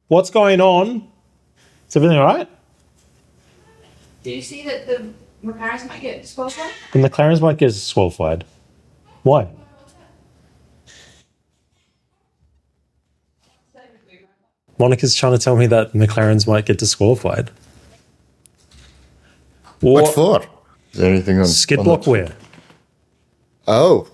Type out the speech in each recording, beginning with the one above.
What's going on? Is everything all right? Do you see that the McLarens might get disqualified? The McLarens might get disqualified. Why? Monica's trying to tell me that McLarens might get disqualified. What for? Is there anything on skid on block the- wear? Oh.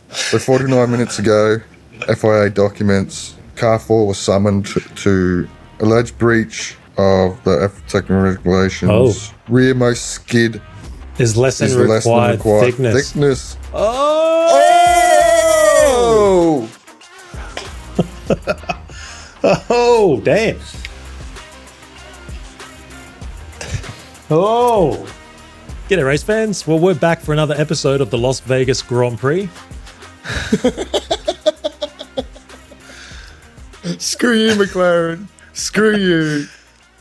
So 49 minutes ago, FIA documents, car 4 was summoned to alleged breach of the technical regulations. Oh. Rearmost skid Is less than is required thickness. Oh! Oh, damn. Oh. G'day, race fans. Well, we're back for another episode of the Las Vegas Grand Prix. Screw you, McLaren. Screw you.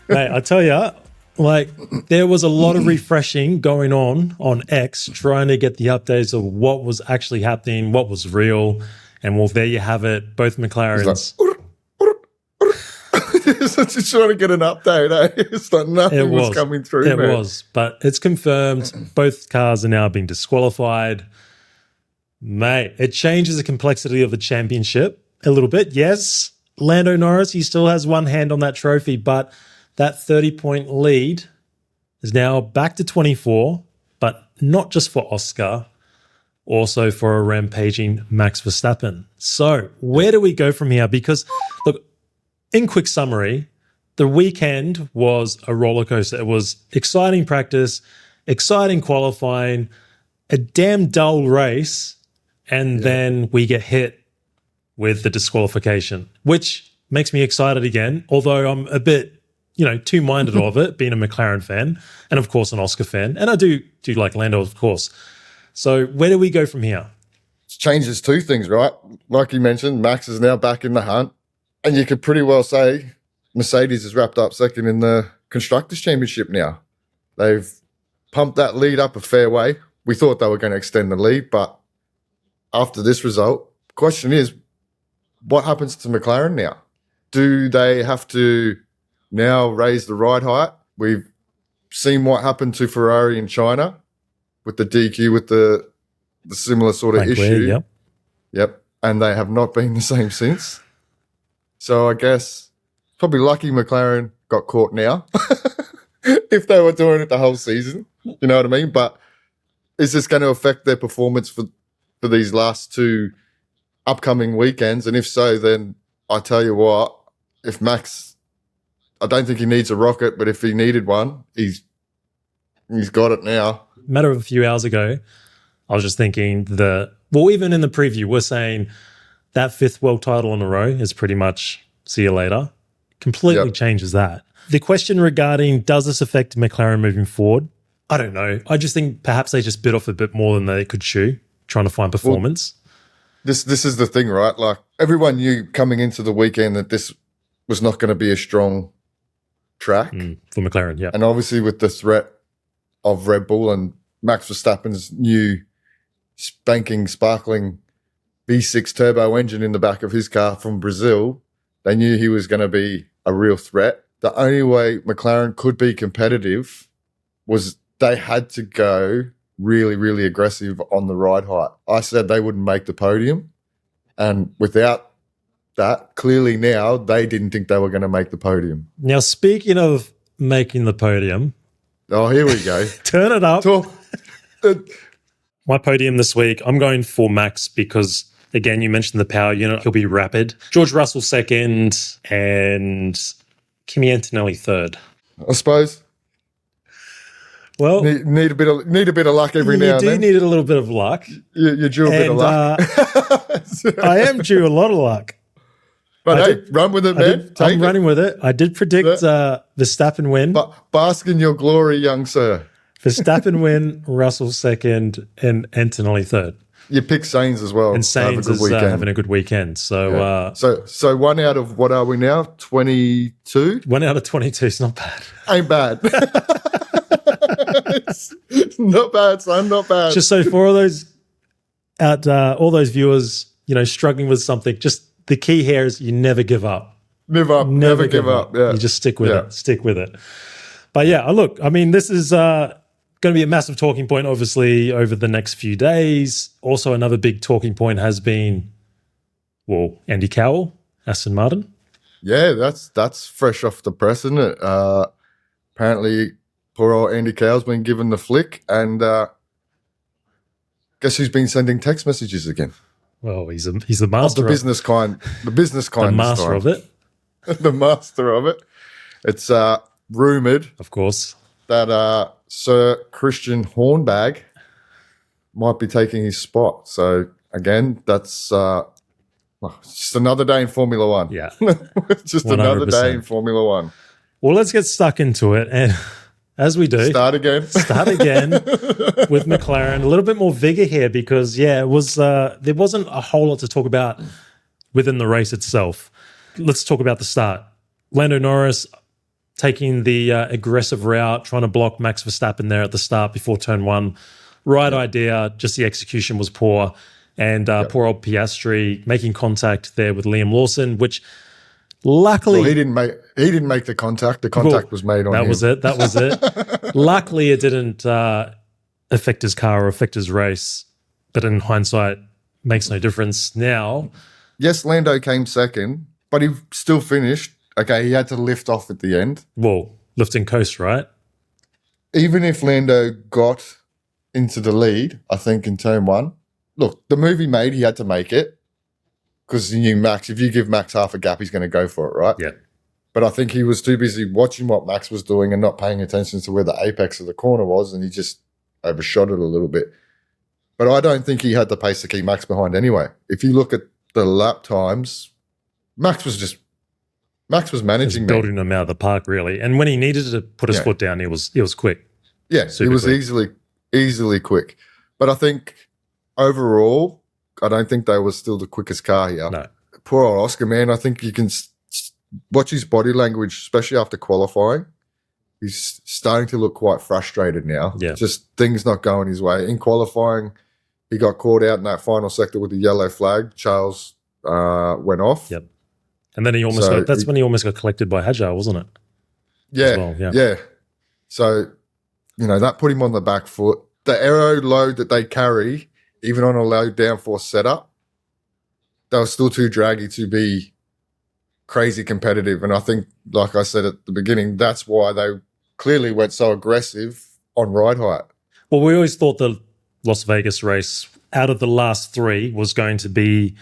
Mate, I tell you, like, there was a lot of refreshing going on X, trying to get the updates of what was actually happening, what was real. And well, there you have it. Both McLarens. Just trying to get an update, eh? It's like nothing was coming through. It was, but it's confirmed. Both cars are now being disqualified. Mate, it changes the complexity of the championship a little bit. Yes, Lando Norris, he still has one hand on that trophy, but that 30-point lead is now back to 24, but not just for Oscar, also for a rampaging Max Verstappen. So where do we go from here? Because, look, in quick summary, the weekend was a roller coaster. It was exciting practice, exciting qualifying, a damn dull race, and then we get hit with the disqualification, which makes me excited again, although I'm a bit, two-minded of it, being a McLaren fan and, of course, an Oscar fan. And I do like Lando, of course. So where do we go from here? It changes two things, right? Like you mentioned, Max is now back in the hunt. And you could pretty well say Mercedes is wrapped up second in the Constructors' Championship now. They've pumped that lead up a fair way. We thought they were going to extend the lead, but after this result, the question is, what happens to McLaren now? Do they have to now raise the ride height? We've seen what happened to Ferrari in China with the DQ, with the similar sort of issue. Yep. And they have not been the same since. So I guess probably lucky McLaren got caught now if they were doing it the whole season. You know what I mean? But is this going to affect their performance for these last two upcoming weekends? And if so, then I tell you what, if Max, I don't think he needs a rocket, but if he needed one, he's got it now. Matter of a few hours ago, I was just thinking even in the preview, we're saying that 5th world title in a row is pretty much see you later. Completely changes that. The question regarding does this affect McLaren moving forward? I don't know. I just think perhaps they just bit off a bit more than they could chew, trying to find performance. Well, this is the thing, right? Like everyone knew coming into the weekend that this was not going to be a strong track. For McLaren, yeah. And obviously with the threat of Red Bull and Max Verstappen's new sparkling V6 turbo engine in the back of his car from Brazil, they knew he was going to be a real threat. The only way McLaren could be competitive was they had to go really, really aggressive on the ride height. I said they wouldn't make the podium. And without that, clearly now they didn't think they were going to make the podium. Now, speaking of making the podium. Oh, here we go. Turn it up. My podium this week, I'm going for Max because, again, you mentioned the power unit. He'll be rapid. George Russell second and Kimi Antonelli third. I suppose. Well, need a bit of luck every now and then. You do need a little bit of luck. You're due a bit of luck. I am due a lot of luck. But run with it, man. I'm running with it. I did predict Verstappen win. But bask in your glory, young sir. Verstappen win, Russell second, and Antonelli third. You picked Sainz as well. And Sainz is having a good weekend. So, so 1 out of, what are we now? 22? 1 out of 22 is not bad. Ain't bad. It's not bad, son. Not bad. Just so for all those viewers, struggling with something, just the key here is you never give up. Never give up. Yeah. You just stick with it. Stick with it. But yeah, look, I mean, this is going to be a massive talking point, obviously, over the next few days. Also, another big talking point has been, well, Andy Cowell, Aston Martin. Yeah, that's fresh off the press, isn't it? Apparently, poor old Andy Cowell's been given the flick, and guess who's been sending text messages again? Well, he's the master of the business kind. The business kind. The master of it. The master of it. It's rumored, of course, that Sir Christian Hornbag might be taking his spot. So again, that's just another day in Formula One. Yeah, just 100%. Another day in Formula One. Well, let's get stuck into it, and as we do, start again with McLaren. A little bit more vigor here because it was there wasn't a whole lot to talk about within the race itself. Let's talk about the start. Lando Norris taking the aggressive route, trying to block Max Verstappen there at the start before turn one. Right idea, just the execution was poor. And poor old Piastri making contact there with Liam Lawson, which luckily... Well, he didn't make the contact. The contact was made on him. That was it. Luckily, it didn't affect his car or affect his race. But in hindsight, makes no difference now. Yes, Lando came second, but he still finished. Okay, he had to lift off at the end. Well, lift and coast, right? Even if Lando got into the lead, I think in turn one, look, the move he made, he had to make it because he knew Max, if you give Max half a gap, he's going to go for it, right? Yeah. But I think he was too busy watching what Max was doing and not paying attention to where the apex of the corner was, and he just overshot it a little bit. But I don't think he had the pace to keep Max behind anyway. If you look at the lap times, Max was managing me. Building him out of the park, really. And when he needed to put his foot down, he was quick. Yeah, Super he was quick. easily quick. But I think overall, I don't think they were still the quickest car here. No. Poor old Oscar, man. I think you can watch his body language, especially after qualifying. He's starting to look quite frustrated now. Yeah. Just things not going his way. In qualifying, he got caught out in that final sector with the yellow flag. Charles went off. Yep. And then that's when he almost got collected by Hajar, wasn't it? Yeah. Yeah. So, that put him on the back foot. The aero load that they carry, even on a low downforce setup, they were still too draggy to be crazy competitive. And I think, like I said at the beginning, that's why they clearly went so aggressive on ride height. Well, we always thought the Las Vegas race, out of the last three, was going to be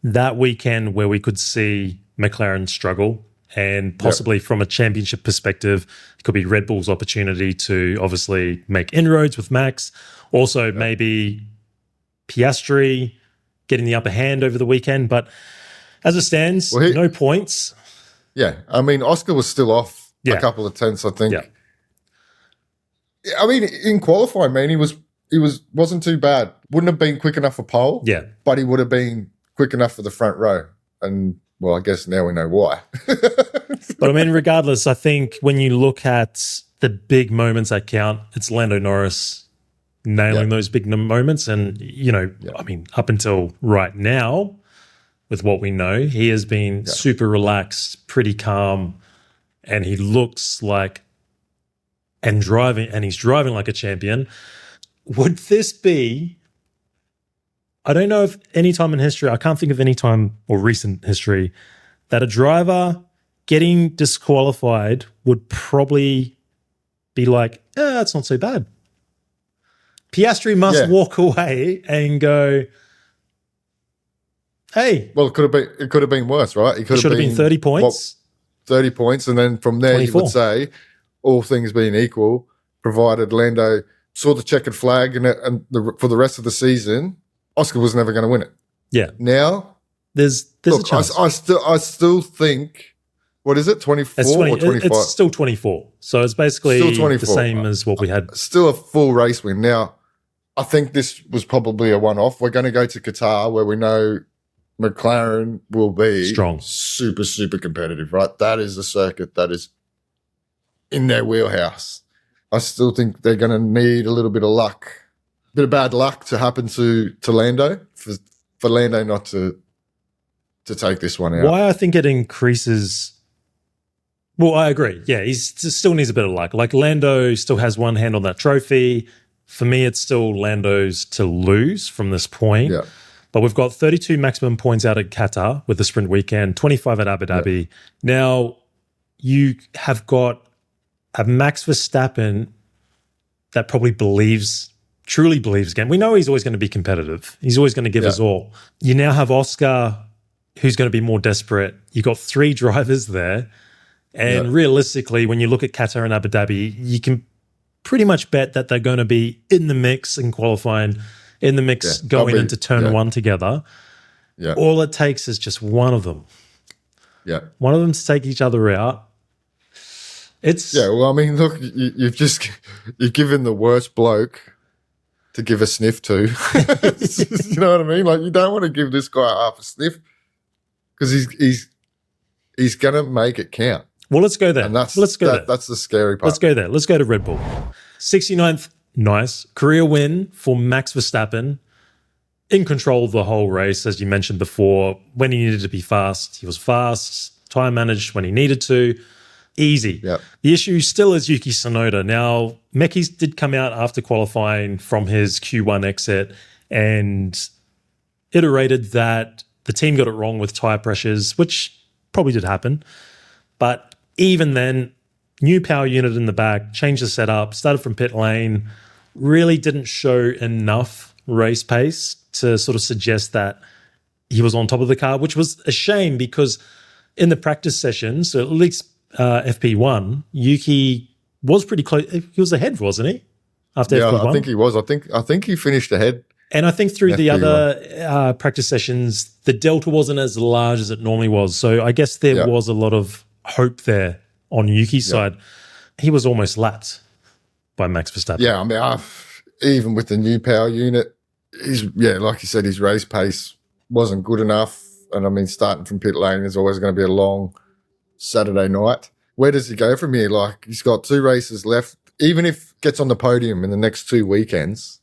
that weekend where we could see McLaren struggle, and possibly from a championship perspective, it could be Red Bull's opportunity to obviously make inroads with Max. Also, maybe Piastri getting the upper hand over the weekend. But as it stands, no points. Yeah. I mean, Oscar was still off a couple of tenths, I think. Yeah. I mean, in qualifying, man, he wasn't too bad. Wouldn't have been quick enough for pole. Yeah. But he would have been quick enough for the front row. And, well, I guess now we know why. But, I mean, regardless, I think when you look at the big moments that count, it's Lando Norris nailing those big moments. And, I mean, up until right now, with what we know, he has been super relaxed, pretty calm, and he looks like he's driving like a champion. Would this be, I don't know if any time in history, I can't think of any time or recent history that a driver getting disqualified would probably be like, it's not so bad. Piastri must walk away and go, hey. Well, it could have been worse, right? It should have been 30 points. 30 points, and then from there 24. You would say, all things being equal, provided Lando saw the checkered flag for the rest of the season, Oscar was never going to win it. Yeah. Now, there's a chance. I still think, what is it, 24 or 25? It's still 24. So it's basically the same as what we had. Still a full race win. Now, I think this was probably a one-off. We're going to go to Qatar where we know McLaren will be strong, super, super competitive, right? That is a circuit that is in their wheelhouse. I still think they're going to need a little bit of luck, a bit of bad luck to happen to Lando, for Lando not to to take this one out. Why I think it increases. Well, I agree. Yeah, he still needs a bit of luck. Like Lando still has one hand on that trophy. For me, it's still Lando's to lose from this point. Yeah. But we've got 32 maximum points out at Qatar with the sprint weekend, 25 at Abu Dhabi. Yeah. Now, you have got a Max Verstappen that probably truly believes again. We know he's always going to be competitive. He's always going to give his all. You now have Oscar, who's going to be more desperate. You've got 3 drivers there. And realistically, when you look at Qatar and Abu Dhabi, you can pretty much bet that they're going to be in the mix in qualifying, in the mix going into turn 1 together. Yeah. All it takes is just one of them. Yeah. One of them to take each other out. Well, I mean, look, you've given the worst bloke to give a sniff to. You know what I mean? Like, you don't want to give this guy half a sniff because he's going to make it count. Well, let's go there. And that's the scary part. Let's go there. Let's go to Red Bull. 69th, nice. Career win for Max Verstappen. In control of the whole race, as you mentioned before. When he needed to be fast, he was fast. Time managed when he needed to. Easy. Yep. The issue still is Yuki Tsunoda. Now, Mekis did come out after qualifying from his Q1 exit and iterated that the team got it wrong with tyre pressures, which probably did happen. But even then, new power unit in the back, changed the setup, started from pit lane, really didn't show enough race pace to sort of suggest that he was on top of the car, which was a shame because in the practice sessions, so at least FP1, Yuki was pretty close. He was ahead, wasn't he? After FP1? I think he was. I think he finished ahead. And I think through FP1. the other practice sessions, the delta wasn't as large as it normally was. So I guess there was a lot of hope there on Yuki's side. He was almost lapped by Max Verstappen. Yeah, I mean, even with the new power unit, like you said, his race pace wasn't good enough. And I mean, starting from pit lane is always going to be a long Saturday night. Where does he go from here? Like, he's got 2 races left. Even if he gets on the podium in the next 2 weekends,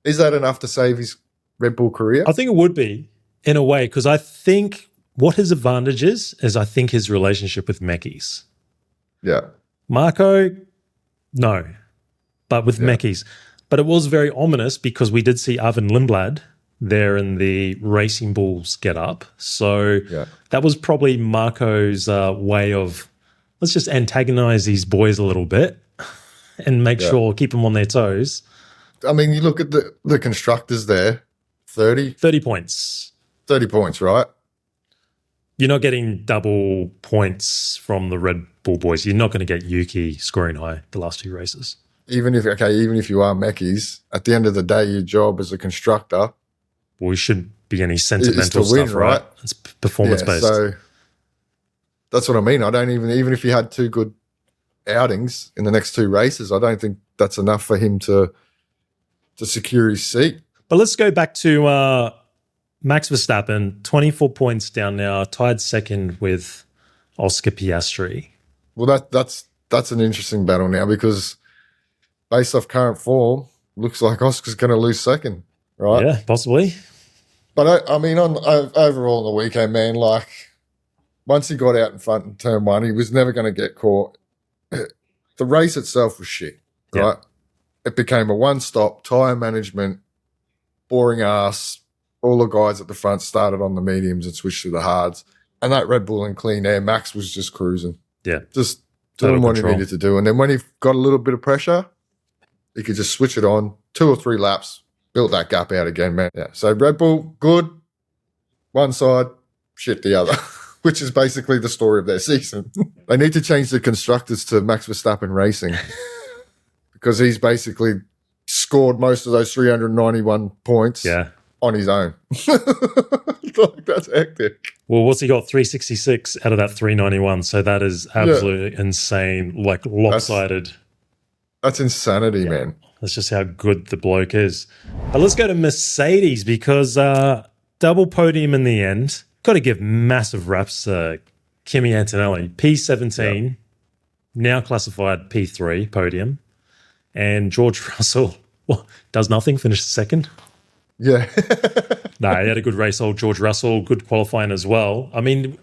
is that enough to save his Red Bull career? I think it would be, in a way, because I think what his advantage is I think his relationship with Mekis. Yeah. Marco, no. But with Mekis. But it was very ominous because we did see Arvin Lindblad there in the Racing Bulls get up. So that was probably Marco's way of, let's just antagonize these boys a little bit and make sure, keep them on their toes. I mean, you look at the constructors there, 30 points. 30 points, right? You're not getting double points from the Red Bull boys. You're not going to get Yuki scoring high the last 2 races. Even if you are Mekis, at the end of the day, your job as a constructor, well, we shouldn't be any sentimental win, stuff, right? It's performance-based. So that's what I mean. I don't even if he had 2 good outings in the next 2 races, I don't think that's enough for him to secure his seat. But let's go back to Max Verstappen, 24 points down now, tied second with Oscar Piastri. Well, that's an interesting battle now because based off current form, looks like Oscar's going to lose second, right? Yeah, possibly. But I mean, overall on the weekend, man, like once he got out in front in turn 1, he was never going to get caught. The race itself was shit, right? It became a one-stop, tyre management, boring ass. All the guys at the front started on the mediums and switched to the hards. And that Red Bull and clean air, Max was just cruising. Yeah. Just doing what he needed to do. And then when he got a little bit of pressure, he could just switch it on, 2 or 3 laps, built that gap out again, man. Yeah. So Red Bull, good. One side, shit the other, which is basically the story of their season. They need to change the constructors to Max Verstappen Racing because he's basically scored most of those 391 points on his own. Like, that's hectic. Well, what's he got? 366 out of that 391. So that is absolutely insane, like lopsided. That's insanity, man. That's just how good the bloke is. But let's go to Mercedes because double podium in the end. Got to give massive raps to Kimi Antonelli. P17, now classified P3 podium. And George Russell does nothing, finished second. Yeah. No, he had a good race. Old George Russell, good qualifying as well. I mean,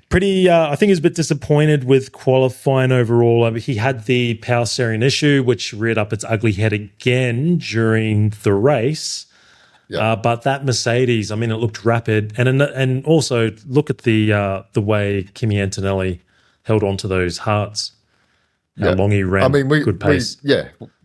pretty. I think he was a bit disappointed with qualifying overall. I mean, he had the power steering issue, which reared up its ugly head again during the race. Yeah. But that Mercedes, I mean, it looked rapid, and also look at the way Kimi Antonelli held on to those hearts. How long he ran. I mean, good pace.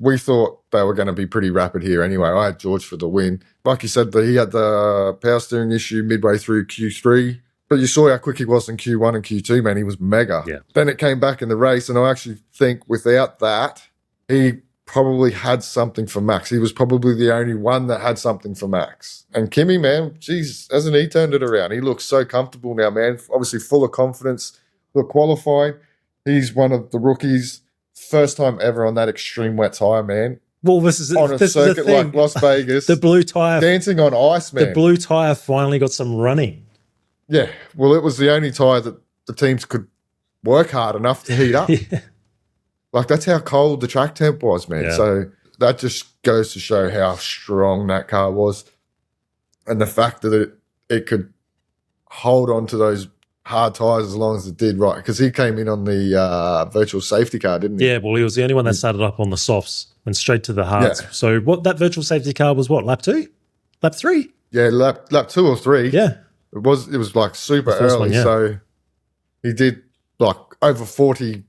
We thought they were going to be pretty rapid here anyway. I had George for the win. Like you said, he had the power steering issue midway through Q3, but you saw how quick he was in Q1 and Q2, man. He was mega. Yeah. Then it came back in the race, and I actually think without that, he probably had something for Max. He was probably the only one that had something for Max. And Kimi, man, geez, hasn't he turned it around? He looks so comfortable now, man. Obviously full of confidence. Look, qualifying, he's one of the rookies. First time ever on that extreme wet tyre, man. Well, this is on a this circuit is the thing. like Las Vegas. The blue tyre. Dancing on ice, man. The blue tyre finally got some running. Yeah, well, it was the only tyre that the teams could work hard enough to heat up. Yeah. Like, that's how cold the track temp was, man. Yeah. So that just goes to show how strong that car was. And the fact that it could hold on to those hard tyres as long as it did, right? Because he came in on the virtual safety car, didn't he? Yeah, well, he was the only one that started up on the softs, went straight to the hards. Yeah. So what that virtual safety car was what, lap 2? Lap 3? Yeah, lap 2 or 3. Yeah. It was like super The first early. one, yeah. So he did like over 45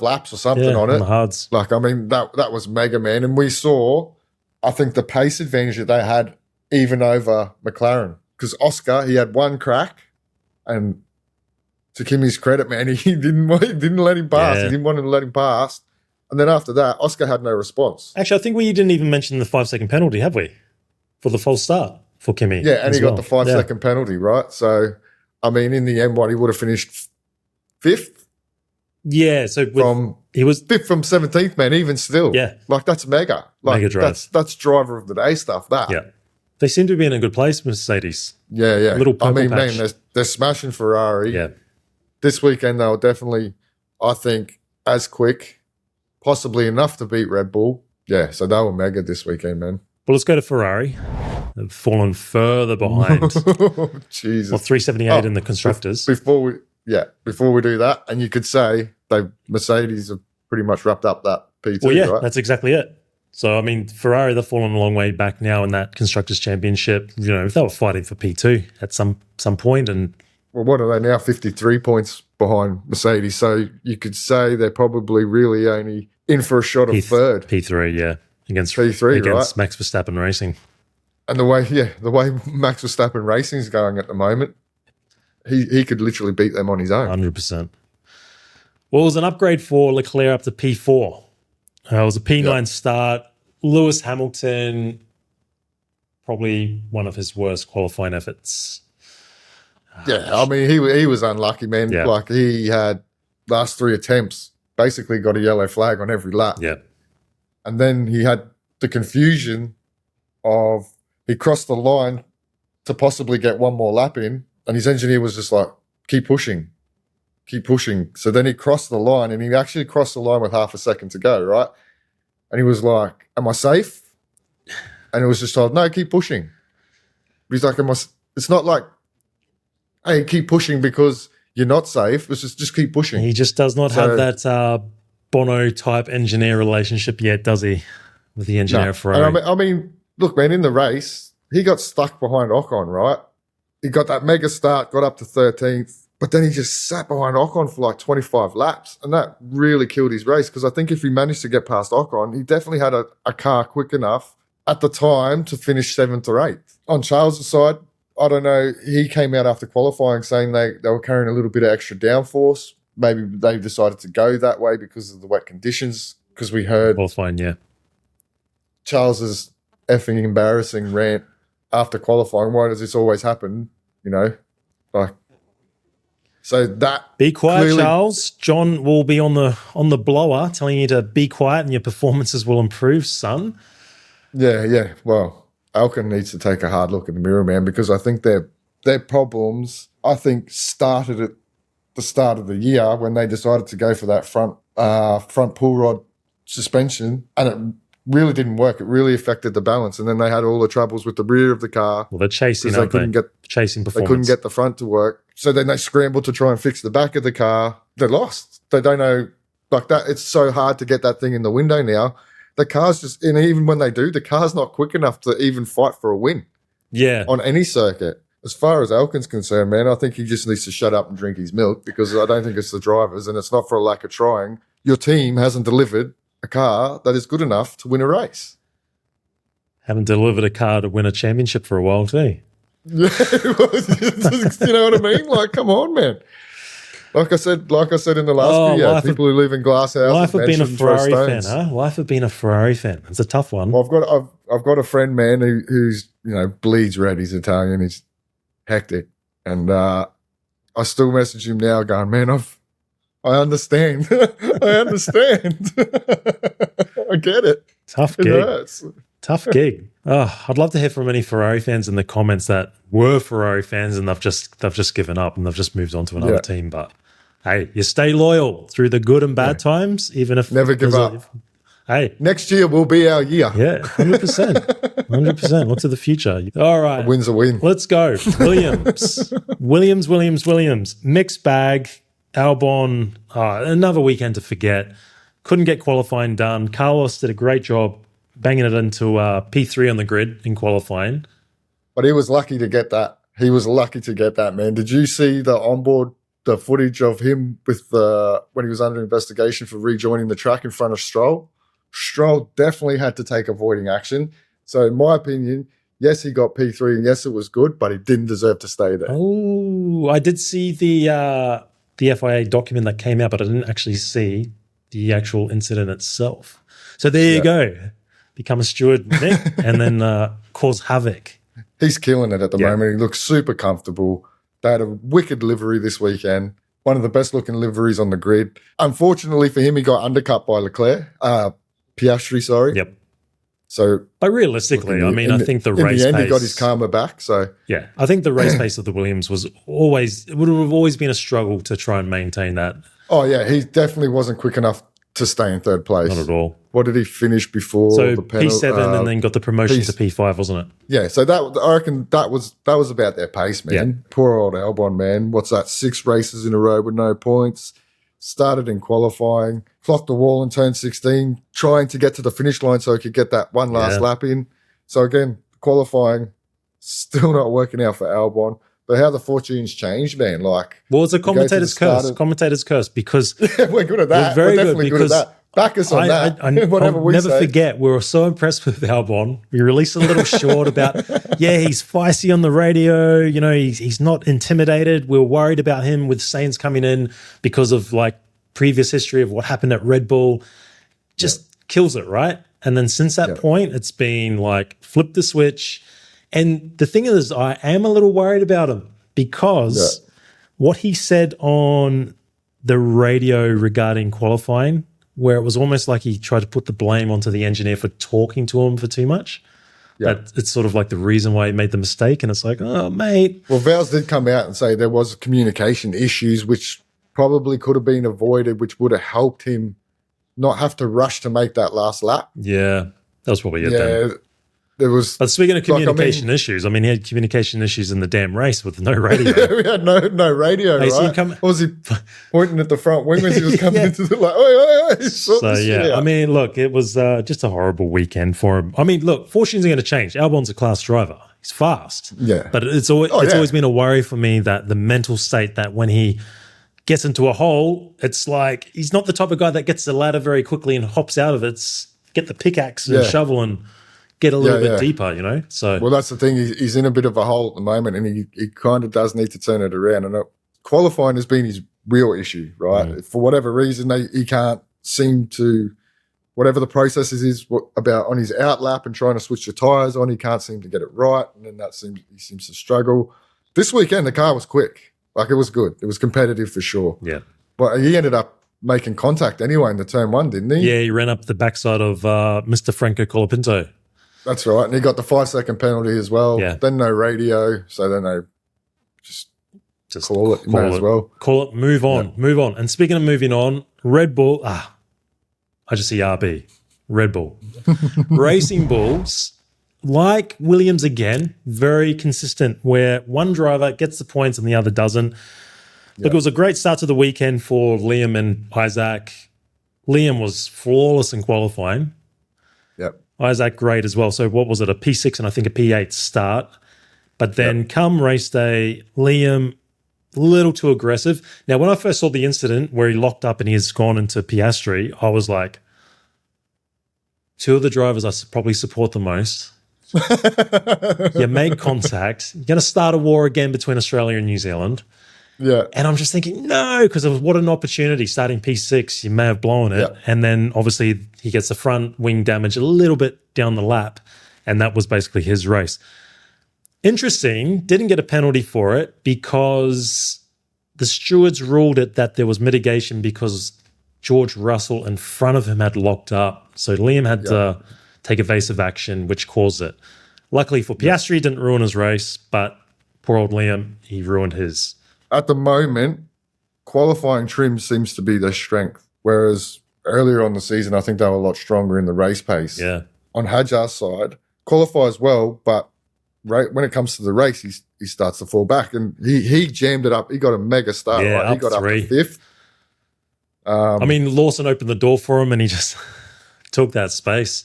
laps or something on it. the hards. Like, I mean, that was mega, man. And we saw, I think, the pace advantage that they had even over McLaren. Because Oscar, he had one crack, and to Kimi's credit, man, he didn't let him pass. Yeah. He didn't want to let him pass. And then after that, Oscar had no response. Actually, I think we didn't even mention the 5-second penalty, have we? For the false start for Kimi. Yeah, and as he got well. the 5-second penalty, right? So, I mean, in the end, he would have finished 5th? Yeah, so he was 5th from 17th, man, even still. Yeah. Like, that's mega. Like, Mega drive. That's driver of the day stuff, that. Yeah. They seem to be in a good place, Mercedes. Yeah, yeah. Little purple I mean, patch. man, they're smashing Ferrari. Yeah. This weekend, they'll definitely, I think, as quick, possibly enough to beat Red Bull. Yeah, so they were mega this weekend, man. Well, let's go to Ferrari. They've fallen further behind. Jesus. Well, 378 in the constructors. Before we do that, and you could say Mercedes have pretty much wrapped up that P2, Well, yeah, right? that's exactly it. So, I mean, Ferrari, they've fallen a long way back now in that Constructors' Championship. You know, they were fighting for P2 at some point. And Well, what are they now? 53 points behind Mercedes. So you could say they're probably really only in for a shot of third. P3, yeah, against P3, against right? Max Verstappen Racing. And the way Max Verstappen Racing is going at the moment, he could literally beat them on his own. 100%. Well, it was an upgrade for Leclerc up to P4. It was a P9 start. Lewis Hamilton, probably one of his worst qualifying efforts. Yeah, I mean, he was unlucky, man. Yeah. Like, he had last 3 attempts, basically got a yellow flag on every lap. Yeah. And then he had the confusion of he crossed the line to possibly get one more lap in, and his engineer was just like, keep pushing. So then he crossed the line, and he actually crossed the line with half a second to go, right? And he was like, am I safe? And it was just told, no, keep pushing. He's like, it's not like, hey, keep pushing because you're not safe. It's just keep pushing. He just does not have that Bono-type engineer relationship yet, does he, with the engineer of Ferrari? And I mean, look, man, in the race, he got stuck behind Ocon, right? He got that mega start, got up to 13th, but then he just sat behind Ocon for like 25 laps, and that really killed his race because I think if he managed to get past Ocon, he definitely had a car quick enough at the time to finish 7th or 8th. On Charles' side, I don't know, he came out after qualifying saying they were carrying a little bit of extra downforce. Maybe they decided to go that way because of the wet conditions, because we heard Qualifying, yeah. Charles's effing embarrassing rant after qualifying. Why does this always happen? You know, like, so that Be quiet, clearly, Charles. John will be on the blower telling you to be quiet and your performances will improve, son. Yeah. Well, Alcon needs to take a hard look in the mirror, man, because I think their problems, I think, started at the start of the year when they decided to go for that front pull rod suspension, and it really didn't work. It really affected the balance. And then they had all the troubles with the rear of the car. Well, they're chasing, Because they couldn't get chasing They performance. couldn't get the front to work. So then they scrambled to try and fix the back of the car. They lost. They don't know, like that. It's so hard to get that thing in the window now. The car's just, and even when they do, the car's not quick enough to even fight for a win Yeah. on any circuit. As far as Elkin's concerned, man, I think he just needs to shut up and drink his milk, because I don't think it's the drivers, and it's not for a lack of trying. Your team hasn't delivered a car that is good enough to win a race. Haven't delivered a car to win a championship for a while too. Yeah, you know what I mean? Like, come on, man. Like I said in the last video, people who live in glass houses. Life of being a mansions, throw Ferrari fan, stones. huh? Life of being a Ferrari fan. It's a tough one. Well, I've got a friend, man, who's bleeds red. He's Italian. He's hectic, and I still message him now, going, man, I understand. I understand. I get it. Tough It gig. hurts. Tough gig. Oh, I'd love to hear from any Ferrari fans in the comments that were Ferrari fans and they've just given up and they've just moved on to another team. But hey, you stay loyal through the good and bad times, even if Never give up. Hey, Next year will be our year. yeah, 100%. 100%. Look to the future. All right. A win's a win. Let's go. Williams. Mixed bag. Albon, another weekend to forget. Couldn't get qualifying done. Carlos did a great job banging it into P3 on the grid in qualifying. But he was lucky to get that. He was lucky to get that, man. Did you see the footage of him with when he was under investigation for rejoining the track in front of Stroll? Stroll definitely had to take avoiding action. So in my opinion, yes, he got P3 and yes, it was good, but he didn't deserve to stay there. Oh, I did see the FIA document that came out, but I didn't actually see the actual incident itself. So there you go. Become a steward, Nick, and then cause havoc. He's killing it at the moment. He looks super comfortable. They had a wicked livery this weekend. One of the best looking liveries on the grid. Unfortunately for him, he got undercut by Piastri, sorry. Yep. So, but realistically, I think the race in the end, pace, he got his karma back. So, yeah, I think the race pace of the Williams would have always been a struggle to try and maintain that. Oh yeah, he definitely wasn't quick enough to stay in third place. Not at all. What did he finish before? So the penalty? P7 and then got the promotion to P5, wasn't it? Yeah. So I reckon that was about their pace, man. Yeah. Poor old Albon, man. What's that? 6 races in a row with no points. Started in qualifying, clocked the wall in turn 16, trying to get to the finish line so he could get that one last lap in. So again, qualifying still not working out for Albon. But how the fortunes changed, man. Like, well, it's a commentator's curse. Commentator's curse, because we're good at that. We're definitely good at that. Back us on that. Whatever we never say. forget, we were so impressed with Albon. We released a little short about, he's feisty on the radio. You know, he's not intimidated. We were worried about him with Sainz coming in because of like previous history of what happened at Red Bull. Just kills it, right? And then since that point, it's been like flip the switch. And the thing is, I am a little worried about him because what he said on the radio regarding qualifying, where it was almost like he tried to put the blame onto the engineer for talking to him for too much. Yeah. That it's sort of like the reason why he made the mistake. And it's like, oh, mate. Well, Vals did come out and say there was communication issues, which probably could have been avoided, which would have helped him not have to rush to make that last lap. Yeah, that was probably it then. There was. But speaking of communication issues, he had communication issues in the damn race with no radio. We had no radio, right? What was he pointing at the front wing when he was coming into the oi. So yeah, look, it was just a horrible weekend for him. Look, fortunes are going to change. Albon's a class driver. He's fast. Yeah. But it's always been a worry for me that the mental state that when he gets into a hole, it's like he's not the type of guy that gets the ladder very quickly and hops out of it. It's get the pickaxe and shovel and get a little bit deeper, you know? So, well, that's the thing. He's in a bit of a hole at the moment, and he kind of does need to turn it around. And qualifying has been his real issue, right? Mm. For whatever reason, he can't seem to, whatever the process is about on his out lap and trying to switch the tyres on, he can't seem to get it right, and then he seems to struggle. This weekend, the car was quick. Like, it was good. It was competitive for sure. Yeah. But he ended up making contact anyway in the turn 1, didn't he? Yeah, he ran up the backside of Mr. Franco Colapinto. That's right. And he got the 5-second penalty as well. Yeah. Then no radio. So then they just call it. May as well. Call it. Move on. Yeah. Move on. And speaking of moving on, Red Bull, I just see RB. Red Bull. Racing Bulls, like Williams again, very consistent where one driver gets the points and the other doesn't. Look, it was a great start to the weekend for Liam and Isaac. Liam was flawless in qualifying. Yep. Isaac, great as well. So what was it, a P6 and I think a P8 start. But then come race day, Liam, a little too aggressive. Now, when I first saw the incident where he locked up and he has gone into Piastri, I was like, two of the drivers I probably support the most. You make contact. You're going to start a war again between Australia and New Zealand. Yeah. And I'm just thinking, no, because what an opportunity. Starting P6, you may have blown it. Yeah. And then obviously he gets the front wing damage a little bit down the lap. And that was basically his race. Interesting, didn't get a penalty for it because the stewards ruled it that there was mitigation because George Russell in front of him had locked up. So Liam had to take evasive action, which caused it. Luckily for Piastri, he didn't ruin his race, but poor old Liam, he ruined his. At the moment, qualifying trim seems to be their strength, whereas earlier on the season, I think they were a lot stronger in the race pace. Yeah. On Hadjar's side, qualifies well, but when it comes to the race, he starts to fall back, and he jammed it up. He got a mega start. Yeah, right? He got 3. up to 5th. I mean, Lawson opened the door for him and he just took that space.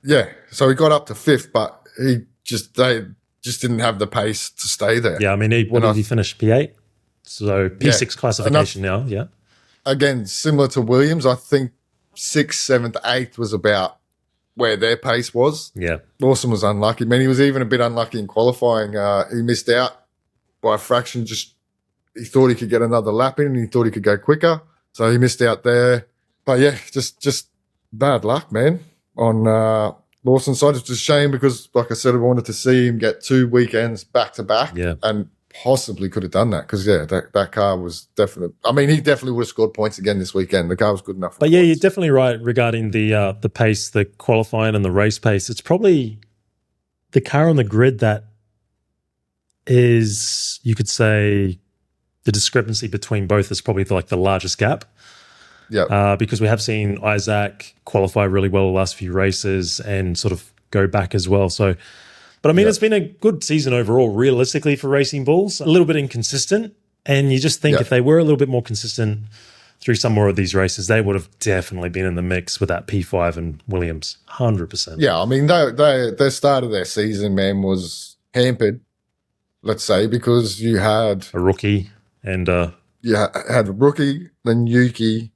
Yeah, so he got up to 5th, but they just didn't have the pace to stay there. Yeah, I mean, what did he finish? P8? So P6 classification now, yeah. Again, similar to Williams, I think 6th, 7th, 8th was about where their pace was. Yeah. Lawson was unlucky. I mean, he was even a bit unlucky in qualifying. He missed out by a fraction. He thought he could get another lap in and he thought he could go quicker. So he missed out there. But yeah, just bad luck, man, on Lawson's side. It's a shame because, like I said, I wanted to see him get 2 weekends back to back. Yeah. And possibly could have done that because, that car was definitely – I mean, he definitely would have scored points again this weekend. The car was good enough. But yeah, you're definitely right regarding the pace, the qualifying and the race pace. It's probably the car on the grid that is, you could say, the discrepancy between both is probably like the largest gap. Yeah. Because we have seen Isaac qualify really well the last few races and sort of go back as well. So – but I mean, it's been a good season overall, realistically, for Racing Bulls. A little bit inconsistent. And you just think if they were a little bit more consistent through some more of these races, they would have definitely been in the mix with that P5 and Williams, 100%. Yeah, I mean, their start of their season, man, was hampered, let's say, because you had a rookie and you had a rookie, then Yuki.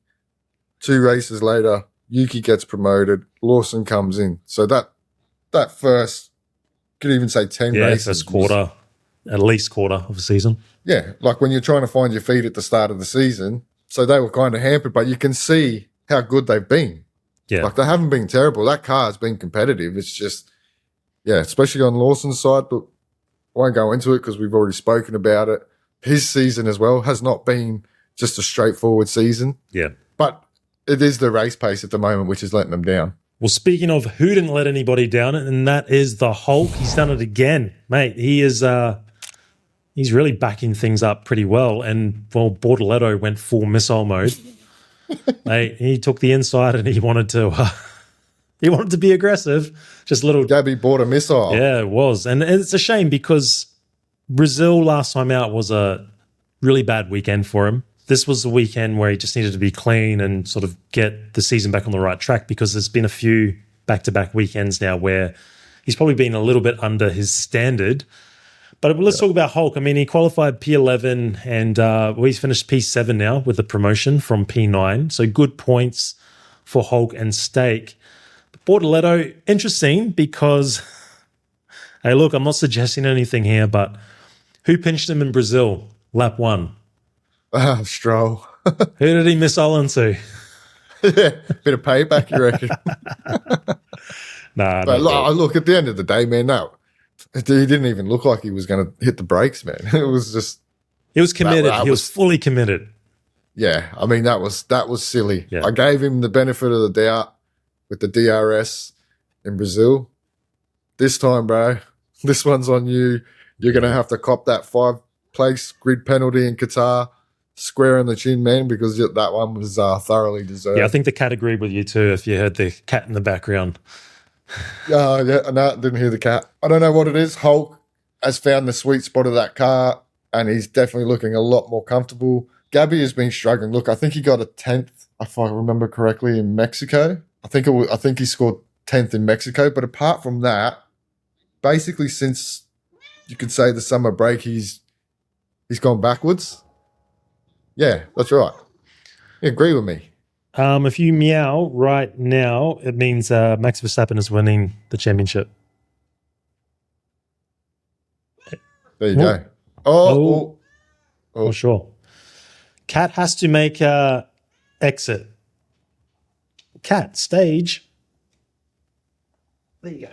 2 races later, Yuki gets promoted, Lawson comes in. So that first, could even say 10 races. First quarter, at least quarter of the season. Yeah, like when you're trying to find your feet at the start of the season. So they were kind of hampered, but you can see how good they've been. Yeah. Like they haven't been terrible. That car has been competitive. It's just, especially on Lawson's side, but I won't go into it because we've already spoken about it. His season as well has not been just a straightforward season. Yeah. But it is the race pace at the moment which is letting them down. Well, speaking of who didn't let anybody down, and that is the Hulk. He's done it again, mate. He is he's really backing things up pretty well. And, well, Bortoletto went full missile mode. Mate, he took the inside and he wanted to be aggressive. Just a little. Gabby bought a missile. Yeah, it was. And it's a shame because Brazil last time out was a really bad weekend for him. This was the weekend where he just needed to be clean and sort of get the season back on the right track because there's been a few back-to-back weekends now where he's probably been a little bit under his standard. But let's talk about Hulk. I mean, he qualified P11 and he's finished P7 now with the promotion from P9. So good points for Hulk and Stake. But Bortoletto, interesting because, hey, look, I'm not suggesting anything here, but who pinched him in Brazil? Lap 1. Stroll. Who did he missile into? Yeah, bit of payback, you reckon? Nah. But look, at the end of the day, man, no. He didn't even look like he was going to hit the brakes, man. It was just... He was committed. He was fully committed. Yeah, I mean, that was silly. Yeah. I gave him the benefit of the doubt with the DRS in Brazil. This time, bro, this one's on you. You're going to have to cop that 5-place grid penalty in Qatar. square on the chin, man, because that one was thoroughly deserved. Yeah, I think the cat agreed with you too if you heard the cat in the background. Yeah, no, didn't hear the cat. I don't know what it is. Hulk has found the sweet spot of that car, and he's definitely looking a lot more comfortable. Gabby has been struggling. Look, I think he got a 10th, if I remember correctly, in Mexico. I think he scored 10th in Mexico. But apart from that, basically since you could say the summer break, he's gone backwards. Yeah, that's right. You agree with me? If you meow right now, it means Max Verstappen is winning the championship. There you go. Oh. For sure. Cat has to make exit. Cat, stage. There you go.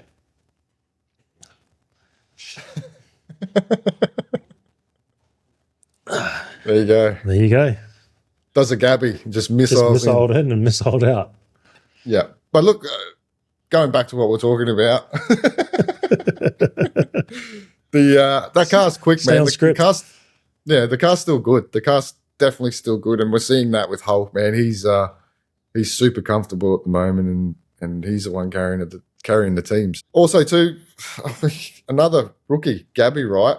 There you go. There you go. Does a Gabby just Just missiles missiled in and missiled out. Yeah. But look, going back to what we're talking about, that car's quick, Stay man. on The script. the car's still good. The car's definitely still good, and we're seeing that with Hulk, man. He's super comfortable at the moment, and he's the one carrying the teams. Also, too, another rookie, Gabby, right?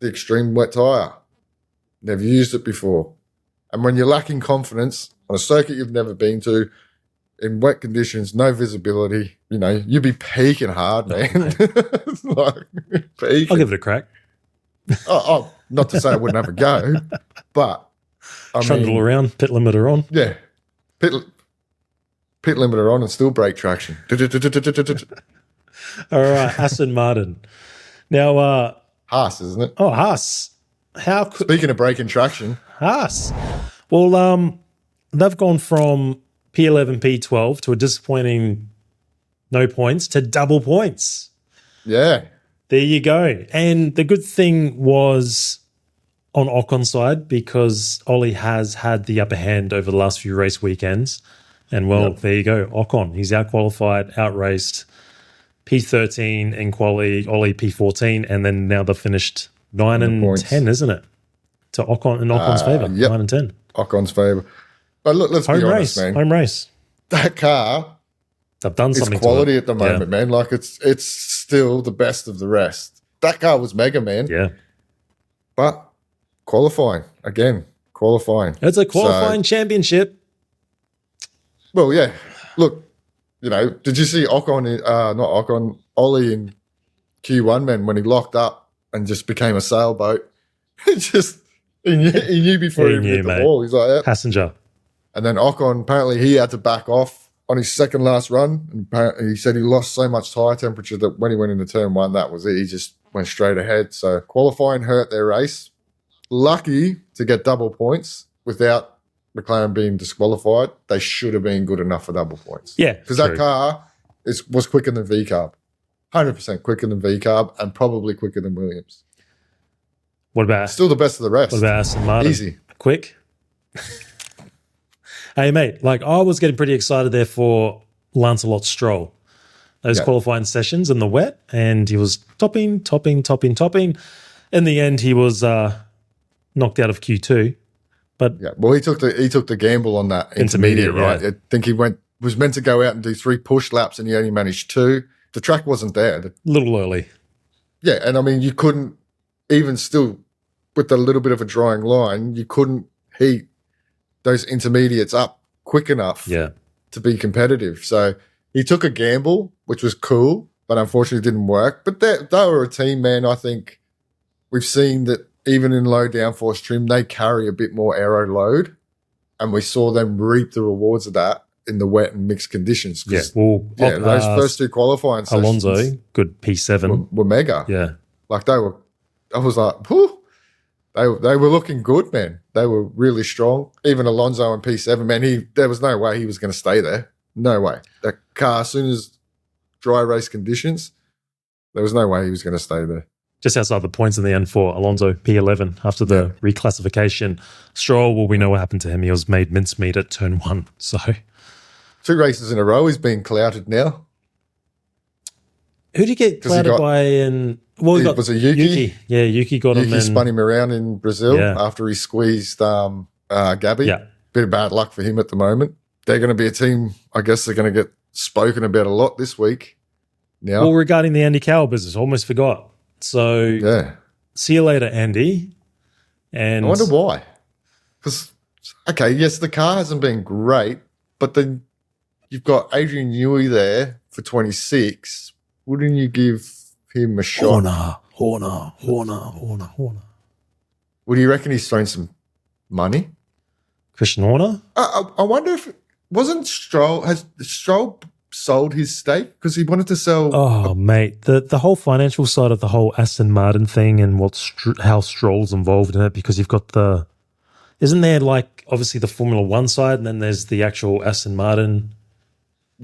The extreme wet tire. Never used it before. And when you're lacking confidence on a circuit you've never been to, in wet conditions, no visibility, you'd be peaking hard, man. It's like, peaking. I'll give it a crack. Not to say I wouldn't have a go, but Trundle around, pit limiter on. Yeah. Pit limiter on and still brake traction. All right, Aston Martin. Now, Haas, isn't it? Haas. How could Speaking of braking traction, Haas? Well, they've gone from P11, P12 to a disappointing no points to double points. yeah. There you go. And the good thing was on Ocon's side because Ollie has had the upper hand over the last few race weekends. And, There you go. Ocon, he's out-qualified, out-raced, P13 in quali, Ollie P14, and then now they've finished 9 and points. 10, isn't it? To Ocon in Ocon's favour, 9 and 10. Ocon's favour. But look, let's be honest, man. Home race. That car They've done is something quality to it. at the moment, man. Like, it's still the best of the rest. That car was mega, man. Yeah. But qualifying. It's a qualifying championship. Well, yeah. Look, did you see Ollie in Q1, man, when he locked up and just became a sailboat? He knew before he hit the wall. He's like, yeah. Passenger. And then Ocon, apparently he had to back off on his second last run. And apparently he said he lost so much tyre temperature that when he went into turn one, that was it. He just went straight ahead. So qualifying hurt their race. Lucky to get double points without McLaren being disqualified. They should have been good enough for double points. Yeah. Because that car was quicker than V-Carb. 100% quicker than V-Carb and probably quicker than Williams. What about Still the best of the rest. What about Aston Martin? Easy. Quick. Hey, mate, I was getting pretty excited there for Lancelot Stroll. Those qualifying sessions in the wet, and he was topping. In the end, he was knocked out of Q2. But well, he took the gamble on that intermediate, right? Yeah. I think he was meant to go out and do 3 push laps, and he only managed 2. The track wasn't there. A little early. Yeah, and I mean, you couldn't, even still with a little bit of a drying line, you couldn't heat those intermediates up quick enough to be competitive. So he took a gamble, which was cool, but unfortunately didn't work. But they were a team, man. I think we've seen that even in low downforce trim, they carry a bit more aero load, and we saw them reap the rewards of that in the wet and mixed conditions. Those first 2 qualifying sessions, Alonso, good P7. were mega. Yeah. Like I was like, whew. They were looking good, man. They were really strong. Even Alonso in P7, man, there was no way he was going to stay there. No way. That car, as soon as dry race conditions, there was no way he was going to stay there. Just outside the points in the end for Alonso, P11, after the reclassification. Stroll, well, we know what happened to him. He was made mincemeat at turn 1. So 2 races in a row, he's being clouted now. Who did he get clouded by? And Well, we got was it Yuki? Yeah, Yuki got him. Yuki spun him around in Brazil Yeah. after he squeezed Gabby. Yeah. Bit of bad luck for him at the moment. They're going to be a team, I guess they're going to get spoken about a lot this week. Now, Well, regarding the Andy Carroll business, almost forgot. So, yeah. see you later, Andy. And I wonder why. Because, okay, yes, the car hasn't been great, but then you've got Adrian Newey there for 26. Wouldn't you give him a shot? Horner. Would you reckon he's thrown some money? Christian Horner? I wonder if wasn't Stroll has Stroll sold his stake because he wanted to sell. Oh, mate, the whole financial side of the whole Aston Martin thing and how Stroll's involved in it, because you've got isn't there like obviously the Formula One side and then there's the actual Aston Martin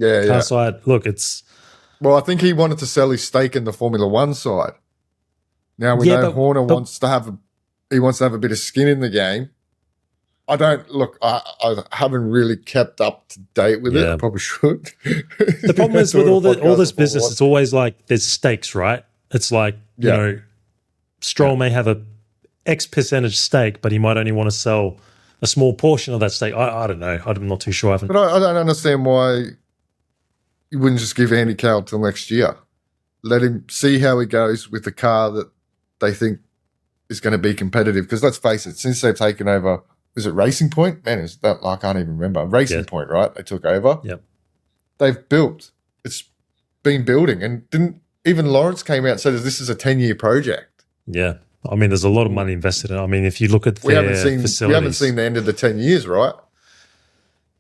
car side? Look, Well, I think he wanted to sell his stake in the Formula One side. Now we know Horner wants to have a bit of skin in the game. I haven't really kept up to date with it. I probably should. The problem is with all this business, it's always like there's stakes, right? It's like, you know, Stroll may have a X percentage stake, but he might only want to sell a small portion of that stake. I don't know. I'm not too sure. But I don't understand why you wouldn't just give Andy Carroll till next year. Let him see how he goes with the car that they think is going to be competitive. Because let's face it, since they've taken over, is it Racing Point? Man, is that I can't even remember. Racing Point, right? They took over. Yep. They've built. It's been building. And didn't even Lawrence came out and said this is a 10-year project. Yeah. I mean, there's a lot of money invested in it. I mean, if you look at their facilities. We haven't seen the end of the 10 years, right?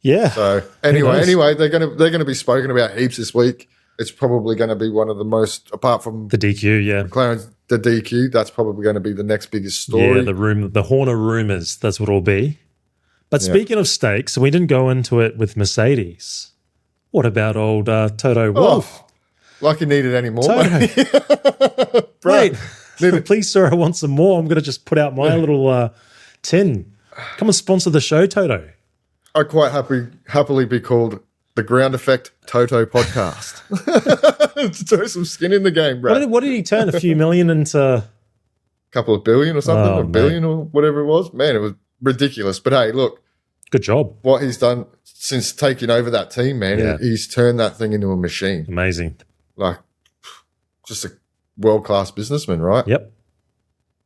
Yeah. So anyway, they're going to be spoken about heaps this week. It's probably going to be one of the most, apart from the DQ, McLaren's the DQ. That's probably going to be the next biggest story. Yeah, the Horner rumors. That's what it'll be. But speaking of stakes, we didn't go into it with Mercedes. What about old Toto Wolff? Like you needed any more. Right. Please, sir, I want some more. I'm going to just put out my little tin. Come and sponsor the show, Toto. I'd quite happily be called the Ground Effect Toto Podcast. To throw some skin in the game, bro. What did he turn? A few million into? A couple of billion or something, a billion or whatever it was. Man, it was ridiculous. But hey, look. Good job. What he's done since taking over that team, man, he's turned that thing into a machine. Amazing. Like, just a world-class businessman, right? Yep.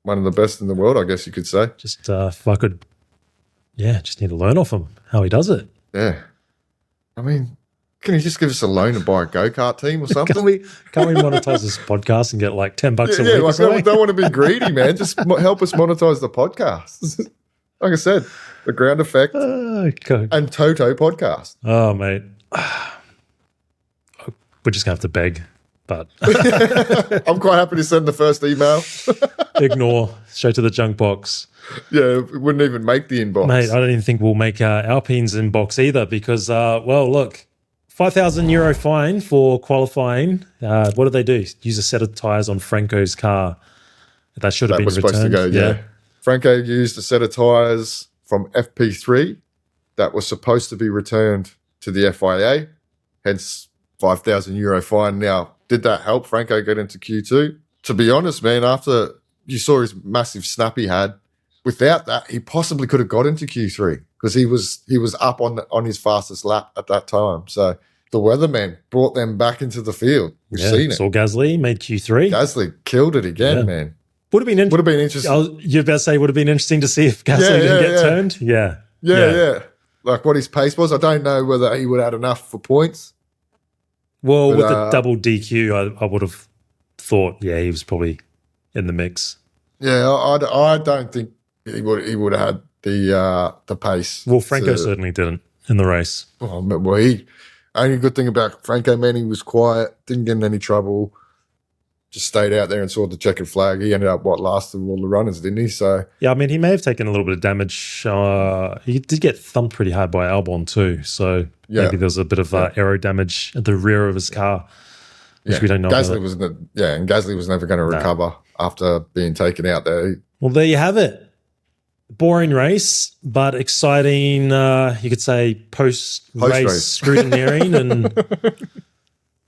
One of the best in the world, I guess you could say. Just if I could, just need to learn off him how he does it. Yeah. I mean, can you just give us a loan and buy a go-kart team or something? Can't we monetize this podcast and get like $10 a week? Yeah, like, don't want to be greedy, man. Just help us monetize the podcast. Like I said, the Ground Effect and Toto Podcast. Oh, mate. We're just going to have to beg, but I'm quite happy to send the first email. Ignore. Straight to the junk box. Yeah, it wouldn't even make the inbox. Mate, I don't even think we'll make Alpine's inbox either because, look, €5,000 fine for qualifying. What did they do? Use a set of tyres on Franco's car. That should have been returned. Supposed to go, yeah. Franco used a set of tyres from FP3 that was supposed to be returned to the FIA, hence €5,000 fine. Now, did that help Franco get into Q2? To be honest, man, after you saw his massive snap he had, without that, he possibly could have got into Q3 because he was up on his fastest lap at that time. So the weatherman brought them back into the field. We've seen it. Saw Gasly made Q3. Gasly killed it again, man. Would have been interesting. You're about to say would have been interesting to see if Gasly didn't get turned. Yeah. Like what his pace was. I don't know whether he would have had enough for points. Well, with the double DQ, I would have thought, he was probably in the mix. Yeah, I don't think he would have had the pace. Well, Franco certainly didn't in the race. Oh, well, only good thing about Franco, man, he was quiet, didn't get in any trouble. Just stayed out there and saw the checkered flag. He ended up, last of all the runners, didn't he? So yeah, I mean, he may have taken a little bit of damage. He did get thumped pretty hard by Albon too. So maybe there was a bit of aero damage at the rear of his car, which we don't know. Gasly was never going to recover after being taken out there. Well, there you have it. Boring race, but exciting, you could say, post-race scrutineering and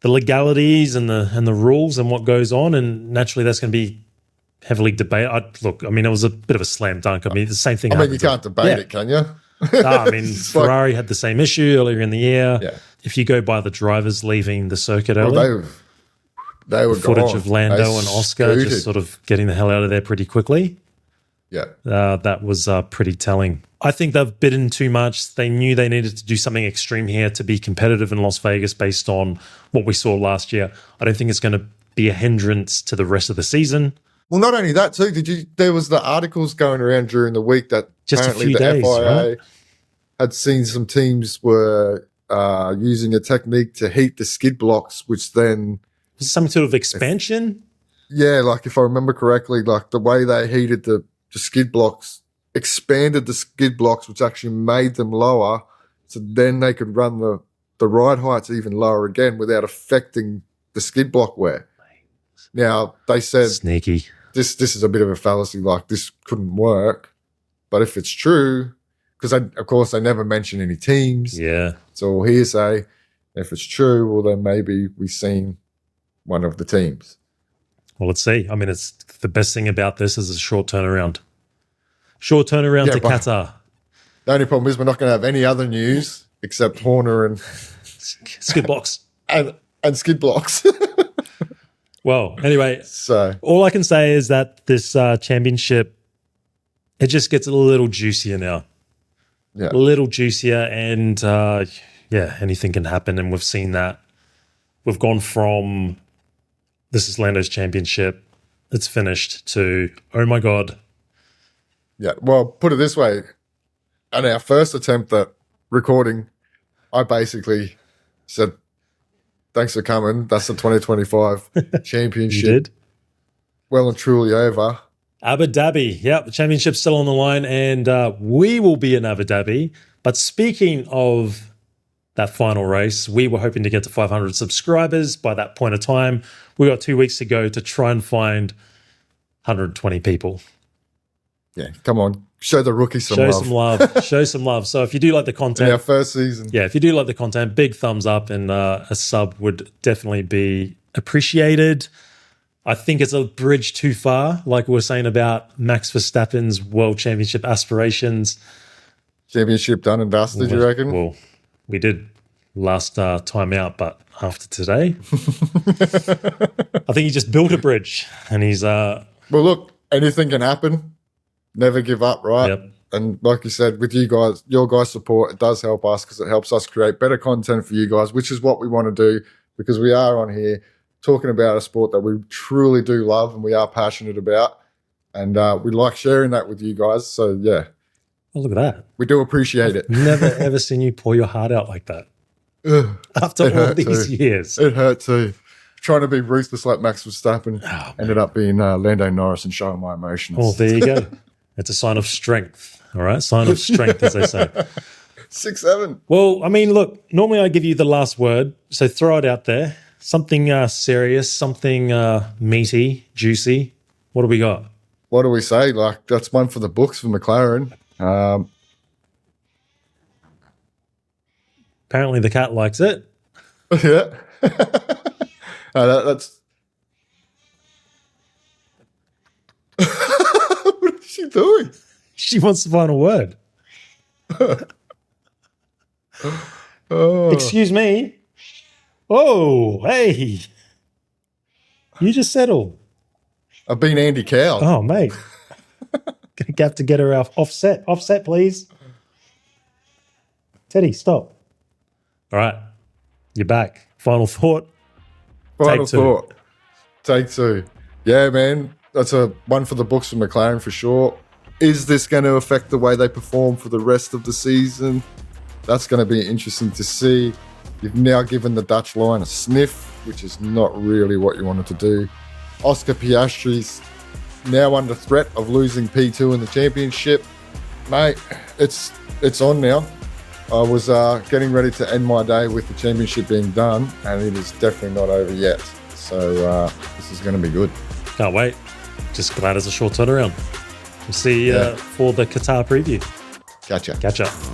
the legalities and the rules and what goes on, and naturally that's going to be heavily debated. I mean, it was a bit of a slam dunk. I mean, the same thing. I mean, you can't debate it, can you? I mean, Ferrari had the same issue earlier in the year. Yeah. If you go by the drivers leaving the circuit early, they were footage gone. of Lando and Oscar just sort of getting the hell out of there pretty quickly. Yeah. That was pretty telling. I think they've bidden too much. They knew they needed to do something extreme here to be competitive in Las Vegas based on what we saw last year. I don't think it's going to be a hindrance to the rest of the season. Well, not only that too. There was the articles going around during the week that Just apparently a few the days, FIA right? had seen some teams were using a technique to heat the skid blocks, which then Some sort of expansion. yeah, like if I remember correctly, like the way they heated the skid blocks expanded the skid blocks, which actually made them lower, so then they could run the ride heights even lower again without affecting the skid block wear. Now they said Sneaky. this is a bit of a fallacy, like this couldn't work, but if it's true, because of course they never mention any teams, Yeah. it's all hearsay. If it's true, well then maybe we've seen one of the teams. Well, let's see. I mean, it's the best thing about this is a short turnaround. Short turnaround to but Qatar. The only problem is we're not going to have any other news except Horner and Skid blocks. and skid blocks. Well, anyway, So all I can say is that this championship, it just gets a little juicier now. yeah, A little juicier, and yeah, anything can happen, and we've seen that. We've gone from this is Lando's championship, it's finished, to oh my god. yeah. Well, put it this way: on our first attempt at recording, I basically said, "Thanks for coming. That's the 2025 You championship, did? well and truly over." Abu Dhabi. Yep, the championship's still on the line, and we will be in Abu Dhabi. But speaking of that final race, we were hoping to get to 500 subscribers by that point of time. We got 2 weeks to go to try and find 120 people. Yeah, come on, show the rookies some Show love. some love. Show some love. So if you do like the In content, our first season, yeah, if you do like the content, big thumbs up, and a sub would definitely be appreciated. I think it's a bridge too far, like we were saying about Max Verstappen's world championship aspirations. championship done and dusted. You reckon? Well, we did last time out, but after today, I think he just built a bridge, and he's Well, look, anything can happen. Never give up, right? Yep. And like you said, with you guys, your guys' support, it does help us because it helps us create better content for you guys, which is what we want to do because we are on here talking about a sport that we truly do love and we are passionate about. And we like sharing that with you guys. So, yeah, oh, look at that. we do appreciate it. Never ever seen you pour your heart out like that Ugh, after It all hurt these too. years. it hurt too. Trying to be ruthless like Max Verstappen ended up being Lando Norris and showing my emotions. Well, there you go. It's a sign of strength. All right. Sign of strength, as they say. 6-7. Well, I mean, look, normally I give you the last word. So throw it out there. Something serious, something meaty, juicy. What do we got? What do we say? Like, that's one for the books for McLaren. Apparently the cat likes it. Yeah. That's. What is she doing? She wants the final word. Oh. Excuse me. Oh, hey. You just settle. I've been Andy Cowell. Oh, mate. Gonna have to get her off offset. Offset, please. Teddy, stop. All right. You're back. Final thought. Final take two. thought. Take two. Yeah, man. That's a one for the books for McLaren for sure. Is this going to affect the way they perform for the rest of the season? That's going to be interesting to see. You've now given the Dutch line a sniff, which is not really what you wanted to do. Oscar Piastri's now under threat of losing P2 in the championship. Mate, it's on now. I was getting ready to end my day with the championship being done, and it is definitely not over yet. So this is going to be good. Can't wait. Just glad it's a short turnaround. We'll see you for the Qatar preview. Gotcha. Catch up.